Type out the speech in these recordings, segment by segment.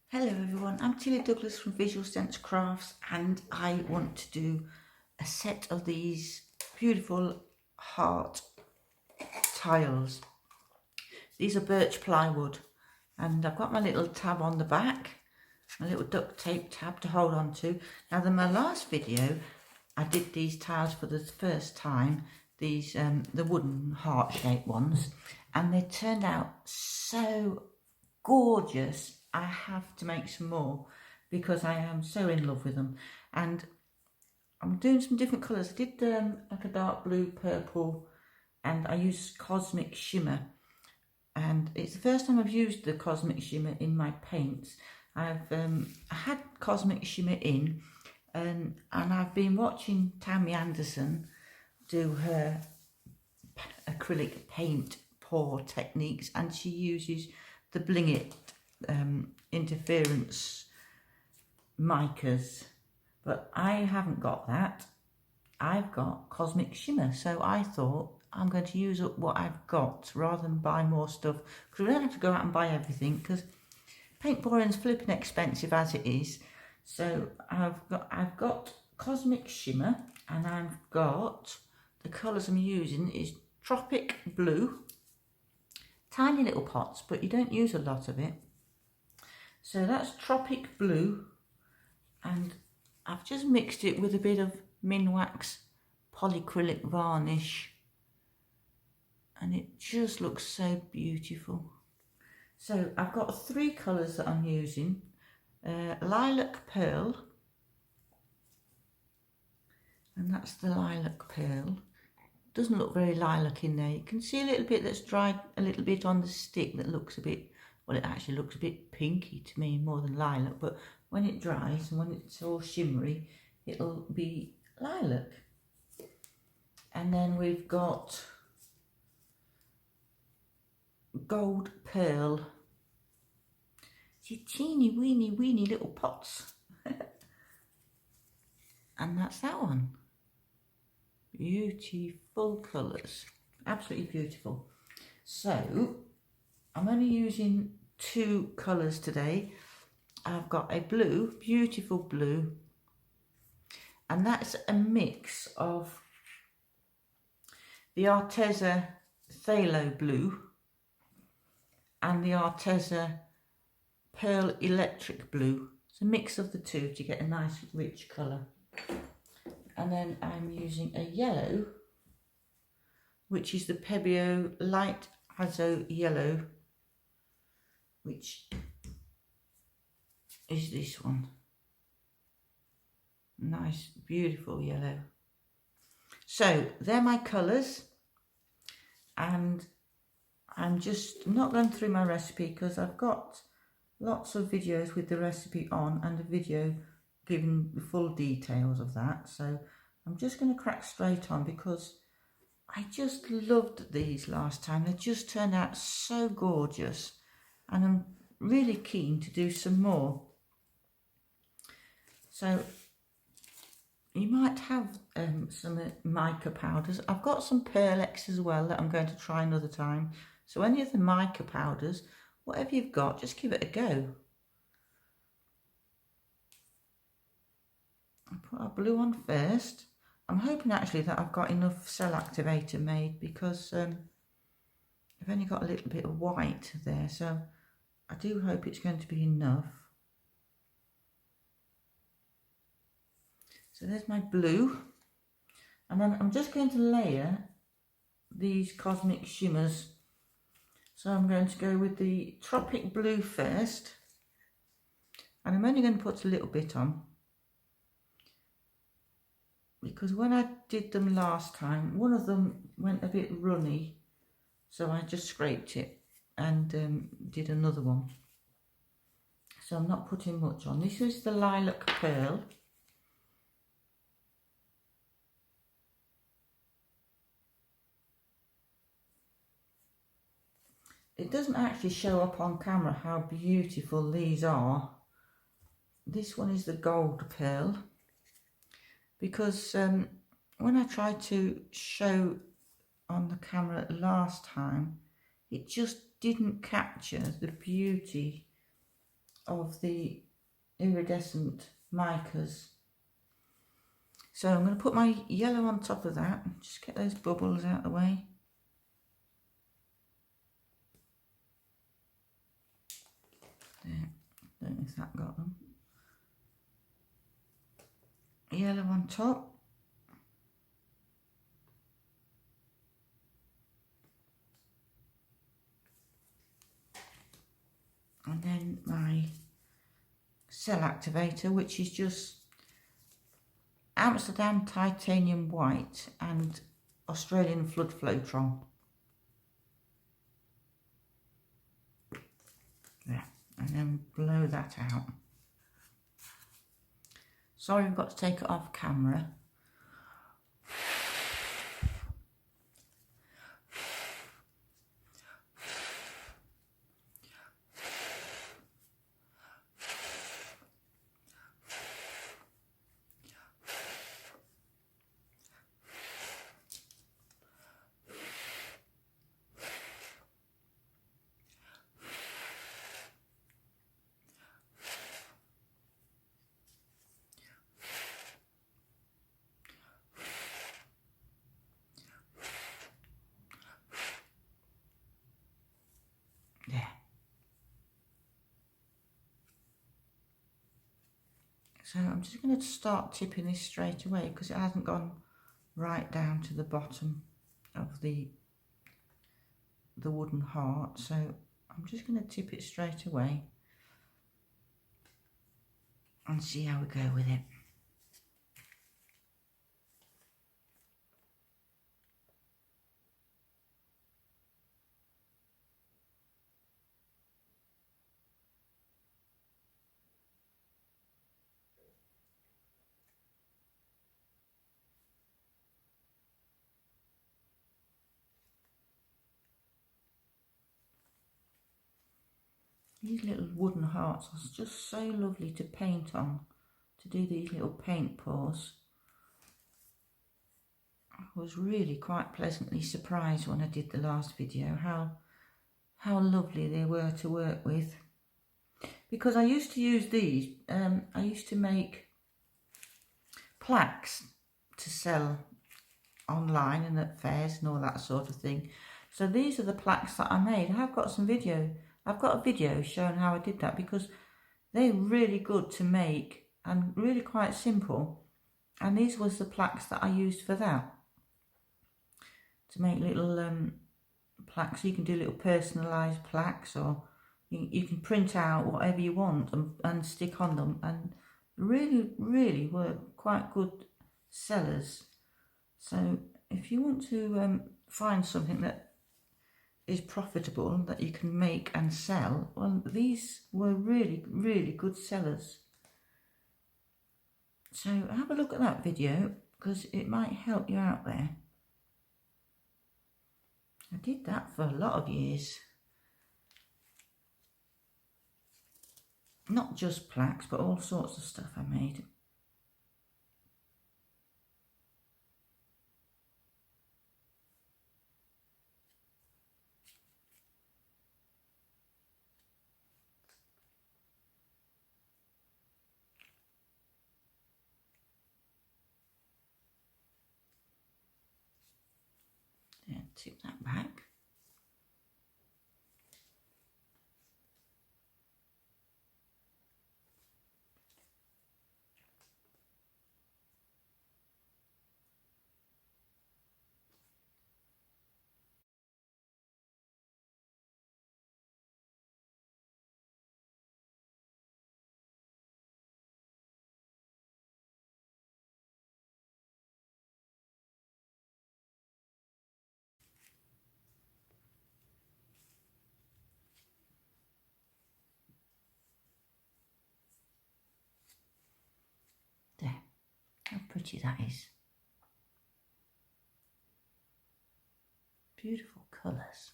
Hello everyone, I'm Tilly Douglas from Visual Sense Crafts and I want to do a set of these beautiful heart tiles. These are birch plywood and I've got my little tab on the back, my little duct tape tab to hold on to. Now in my last video I did these tiles for the first time, these the wooden heart shaped ones, and they turned out so gorgeous. I have to make some more because I am so in love with them, and I'm doing some different colours. I did like a dark blue, purple, and I used Cosmic Shimmer, and it's the first time I've used the Cosmic Shimmer in my paints. I had Cosmic Shimmer in, and I've been watching Tammy Anderson do her acrylic paint pour techniques, and she uses the Bling It interference micas, but I haven't got that. I've got Cosmic Shimmer, so I thought I'm going to use up what I've got rather than buy more stuff, because we don't have to go out and buy everything because paint pouring's flipping expensive as it is. So I've got Cosmic Shimmer, and I've got the colours I'm using is Tropic Blue, tiny little pots, but you don't use a lot of it. So that's Tropic Blue, and I've just mixed it with a bit of Minwax polyacrylic varnish, and it just looks so beautiful. So I've got three colours that I'm using. Lilac Pearl, and that's the Lilac Pearl. Doesn't look very lilac in there. You can see a little bit that's dried a little bit on the stick that looks a bit, well, it actually looks a bit pinky to me more than lilac, but when it dries and when it's all shimmery, it'll be lilac. And then we've got Gold Pearl. See, teeny weeny little pots. And that's that one. Beautiful colours, absolutely beautiful. So I'm only using two colours today. I've got a blue, beautiful blue, and that's a mix of the Arteza Phthalo Blue and the Arteza Pearl Electric Blue. It's a mix of the two to get a nice rich colour. And then I'm using a yellow, which is the Pebeo Light Azo Yellow, which is this one. Nice, beautiful yellow. So they're my colours, and I'm just not going through my recipe because I've got lots of videos with the recipe on and a video giving the full details of that. So I'm just going to crack straight on because I just loved these last time. They just turned out so gorgeous, and I'm really keen to do some more. So you might have some mica powders. I've got some Pearl-ex as well that I'm going to try another time. So any of the mica powders, whatever you've got, just give it a go. I'll put our blue on first. I'm hoping actually that I've got enough cell activator made because I've only got a little bit of white there, so I do hope it's going to be enough. So there's my blue, and then I'm just going to layer these Cosmic Shimmers. So I'm going to go with the Tropic Blue first, and I'm only going to put a little bit on, because when I did them last time, one of them went a bit runny, so I just scraped it and did another one. So I'm not putting much on. This is the Lilac Pearl. It doesn't actually show up on camera how beautiful these are. This one is the Gold Pearl, because when I tried to show on the camera last time, it just didn't capture the beauty of the iridescent micas. So I'm going to put my yellow on top of that and just get those bubbles out of the way. There, don't know if that got them. Yellow on top. And then my cell activator, which is just Amsterdam titanium white and Australian FLOOD Floetrol. There, and then blow that out. Sorry, I've got to take it off camera. There. So I'm just going to start tipping this straight away because it hasn't gone right down to the bottom of the wooden heart. So I'm just going to tip it straight away and see how we go with it. These little wooden hearts are just so lovely to paint on, to do these little paint pours. I was really quite pleasantly surprised when I did the last video how lovely they were to work with. Because I used to use these, I used to make plaques to sell online and at fairs and all that sort of thing. So these are the plaques that I made. I've got a video showing how I did that because they're really good to make and really quite simple. And these was the plaques that I used for that. To make little plaques. You can do little personalised plaques, or you can print out whatever you want and stick on them, and really were quite good sellers. So if you want to find something that is profitable that you can make and sell, well, these were really good sellers. So have a look at that video because it might help you out there. I did that for a lot of years. Not just plaques, but all sorts of stuff I made. Then tip that back. There, how pretty that is. Beautiful colours.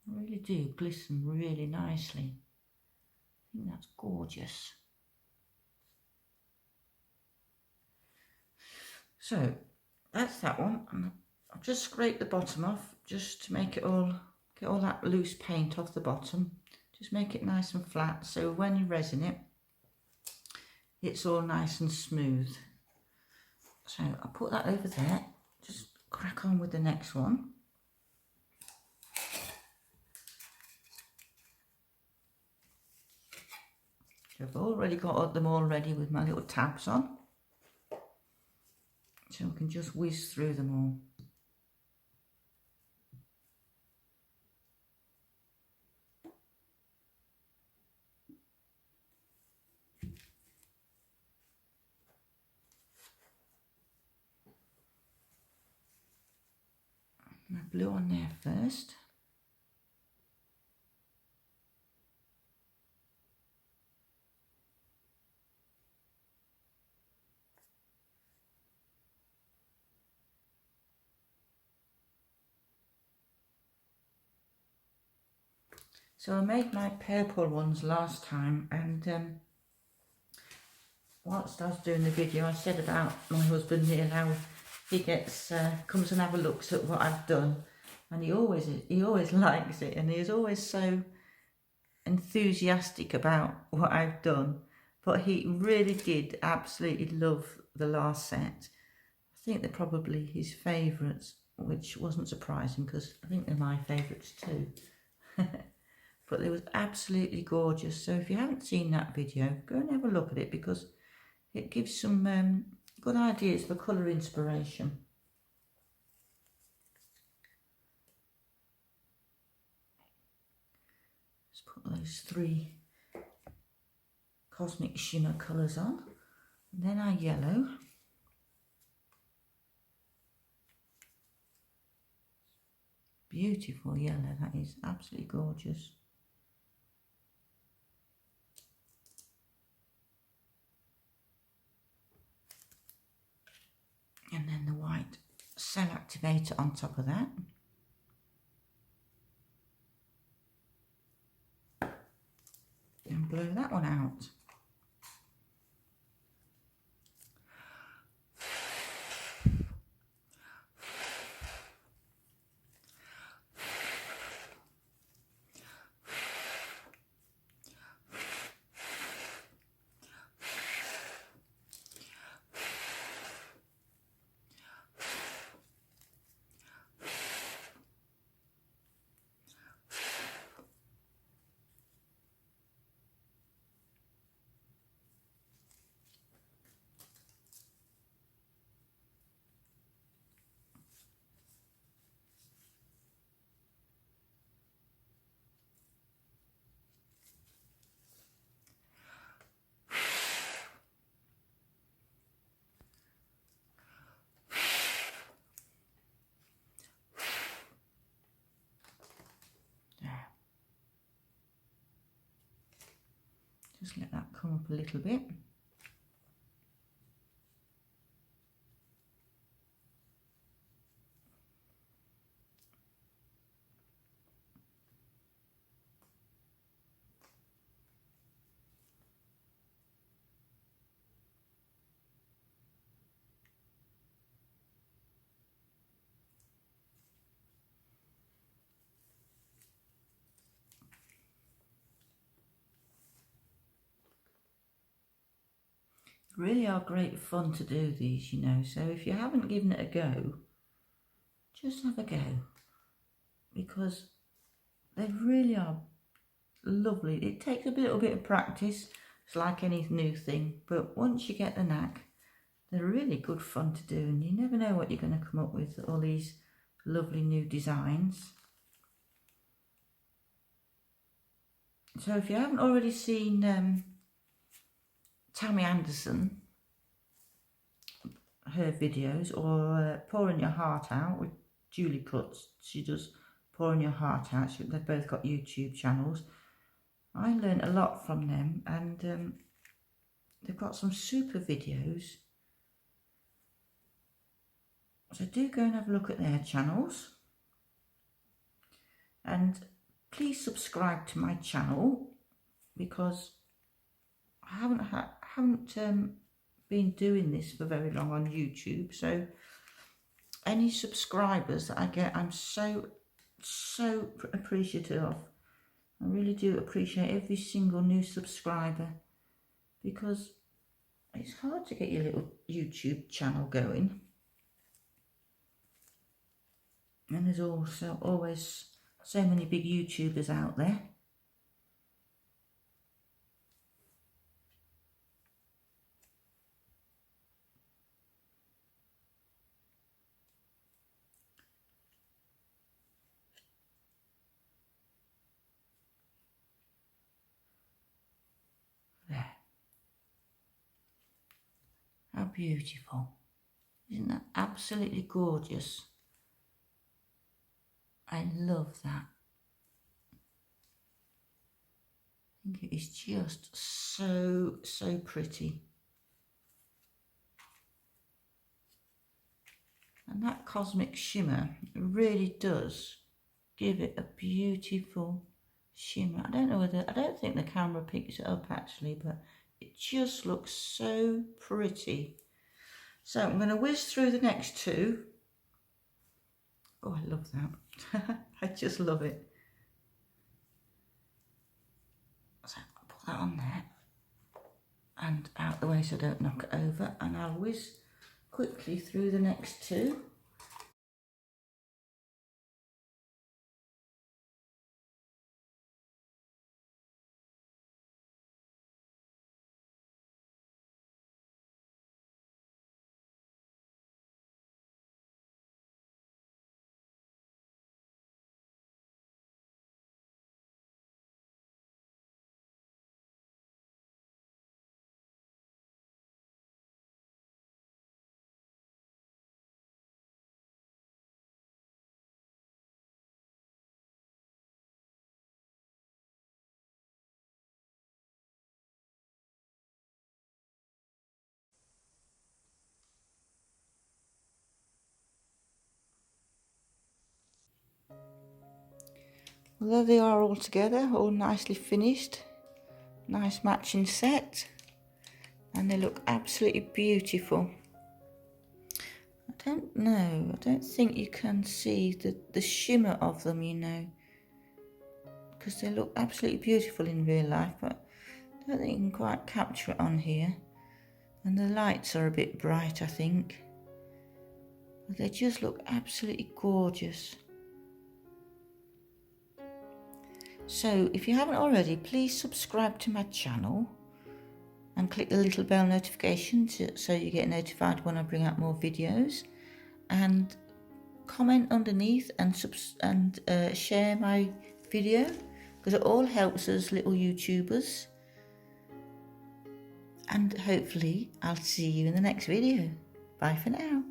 Really do glisten really nicely. I think that's gorgeous. So that's that one. And I've just scraped the bottom off just to make it all, get all that loose paint off the bottom. Just make it nice and flat, so when you resin it, it's all nice and smooth. So I'll put that over there, just crack on with the next one. So I've already got them all ready with my little tabs on. So we can just whiz through them all. My blue on there first. So I made my purple ones last time, and whilst I was doing the video I said about my husband here, how he gets comes and have a look at what I've done, and he always likes it, and he is always so enthusiastic about what I've done. But he really did absolutely love the last set. I think they're probably his favourites, which wasn't surprising because I think they're my favourites too. But they was absolutely gorgeous. So if you haven't seen that video, go and have a look at it, because it gives some good ideas for colour inspiration. Let's put those 3 Cosmic Shimmer colours on. And then our yellow. Beautiful yellow, that is absolutely gorgeous. And then the white cell activator on top of that. And blow that one out. Just let that come up a little bit. Really are great fun to do these, you know, so if you haven't given it a go, just have a go, because they really are lovely. It takes a little bit of practice, it's like any new thing, but once you get the knack, they're really good fun to do, and you never know what you're going to come up with, all these lovely new designs. So if you haven't already seen Tammy Anderson, her videos, or Pouring Your Heart Out with Julie Puts, she does Pouring Your Heart Out, they've both got YouTube channels. I learned a lot from them, and they've got some super videos, so do go and have a look at their channels, and please subscribe to my channel, because I haven't been doing this for very long on YouTube, so any subscribers that I get, I'm so appreciative of. I really do appreciate every single new subscriber, because it's hard to get your little YouTube channel going. And there's also always so many big YouTubers out there. There. How beautiful. Isn't that absolutely gorgeous? I love that. I think it is just so, so pretty. And that cosmic shimmer really does give it a beautiful shimmer. I don't think the camera picks it up actually, but it just looks so pretty. So I'm going to whiz through the next two. Oh, I love that. I just love it. So I'll put that on there and out the way so I don't knock it over, and I'll whiz quickly through the next two. Well, there they are all together, all nicely finished. Nice matching set. And they look absolutely beautiful. I don't think you can see the shimmer of them, you know, because they look absolutely beautiful in real life, but I don't think you can quite capture it on here. And the lights are a bit bright, I think. But they just look absolutely gorgeous. So if you haven't already, please subscribe to my channel and click the little bell notification so you get notified when I bring out more videos, and comment underneath and share my video, because it all helps us little YouTubers. And hopefully I'll see you in the next video. Bye for now.